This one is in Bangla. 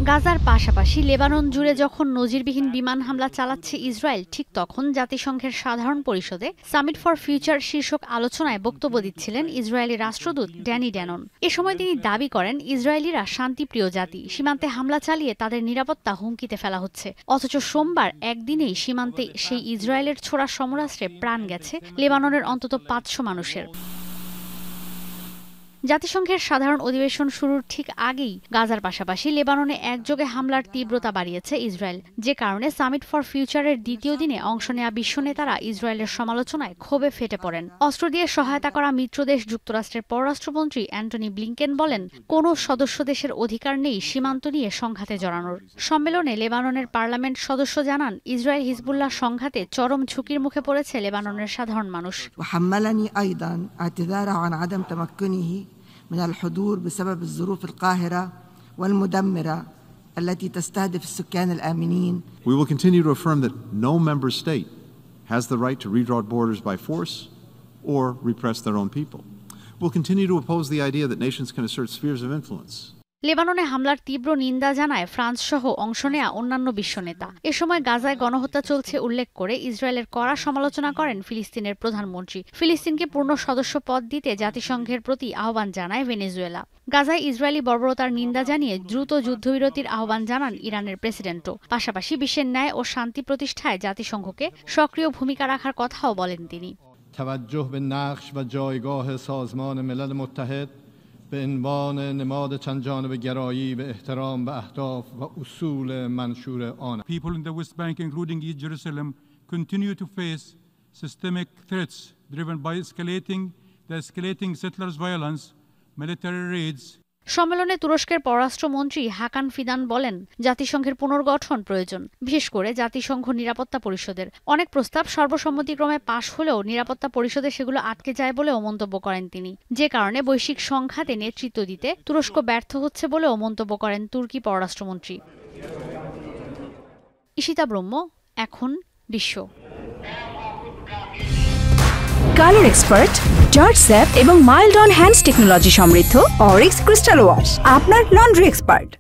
গাজার পাশাপাশি লেবানন জুড়ে যখন নজিরবিহীন বিমান হামলা চালাচ্ছে ইসরায়েল, ঠিক তখন জাতিসংঘের সাধারণ পরিষদে সামিট ফর ফিউচার শীর্ষক আলোচনায় বক্তব্য দিচ্ছিলেন ইসরায়েলি রাষ্ট্রদূত ড্যানি ড্যানন। এ সময় তিনি দাবি করেন, ইসরায়েলিরা শান্তিপ্রিয় জাতি, সীমান্তে হামলা চালিয়ে তাদের নিরাপত্তা হুমকিতে ফেলা হচ্ছে। অথচ সোমবার একদিনেই সীমান্তে সেই ইসরায়েলের ছোড়া সমরাস্ত্রে প্রাণ গেছে লেবাননের অন্তত 500 মানুষের। জাতিসংঘের সাধারণ অধিবেশন শুরুর ঠিক আগেই গাজার পাশাপাশি লেবাননে একযোগে হামলার তীব্রতা বাড়িয়েছে ইসরায়েল, যে কারণে সামিট ফর ফিউচারের দ্বিতীয় দিনে অংশ নেওয়া বিশ্ব নেতারা ইসরায়েলের সমালোচনায় ক্ষোভে ফেটে পড়েন। অস্ত্র দিয়ে সহায়তা করা মিত্রদেশ যুক্তরাষ্ট্রের পররাষ্ট্রমন্ত্রী অ্যান্টনি ব্লিংকেন বলেন, কোনো সদস্য দেশের অধিকার নেই সীমান্ত নিয়ে সংঘাতে জড়ানোর। সম্মেলনে লেবাননের পার্লামেন্ট সদস্য জানান, ইসরায়েল হিজবুল্লাহ সংঘাতে চরম ঝুঁকির মুখে পড়েছে লেবাননের সাধারণ মানুষ। من الحضور بسبب الظروف القاهرة والمدمرة التي تستهدف السكان الآمنين. We will continue to affirm that no member state has the right to redraw borders by force or repress their own people. We'll continue to oppose the idea that nations can assert spheres of influence. লেবাননে হামলার তীব্র নিন্দা জানায় ফ্রান্স সহ অংশ নেয়া অন্যান্য বিশ্ব নেতা। এ সময় গাজায় গণহত্যা চলছে উল্লেখ করে ইসরায়েলের কড়া সমালোচনা করেন ফিলিস্তিনের প্রধানমন্ত্রী। ফিলিস্তিনকে পূর্ণ সদস্য পদ দিতে জাতিসংঘের প্রতি আহ্বান জানায় ভেনেজুয়েলা। গাজায় ইসরায়েলি বর্বরতার নিন্দা জানিয়ে দ্রুত যুদ্ধবিরতির আহ্বান জানান ইরানের প্রেসিডেন্টও। পাশাপাশি বিশ্বের ন্যায় ও শান্তি প্রতিষ্ঠায় জাতিসংঘকে সক্রিয় ভূমিকা রাখার কথাও বলেন তিনি। به عنوان نماد چند جانبه گرایی به احترام به اهداف و اصول منشور آن. People in the West Bank, including East Jerusalem, continue to face systemic threats driven by escalating settlers' violence, military raids. সম্মেলনে তুরস্কের পররাষ্ট্রমন্ত্রী হাকান ফিদান বলেন, জাতিসংঘের পুনর্গঠন প্রয়োজন, বিশেষ করে জাতিসংঘ নিরাপত্তা পরিষদের। অনেক প্রস্তাব সর্বসম্মতিক্রমে পাশ হলেও নিরাপত্তা পরিষদে সেগুলো আটকে যায় বলেও মন্তব্য করেন তিনি, যে কারণে বৈশ্বিক সংঘাতে নেতৃত্ব দিতে তুরস্ক ব্যর্থ হচ্ছে বলেও মন্তব্য করেন তুর্কি পররাষ্ট্রমন্ত্রী। ঈশিতা ব্রহ্ম, এখন বিশ্ব। কালার এক্সপার্ট, জর্জ স্যাপ এবং মাইল্ড অন হ্যান্ডস টেকনোলজি সমৃদ্ধ অরিক্স ক্রিস্টাল ওয়াশ আপনার লন্ড্রি এক্সপার্ট।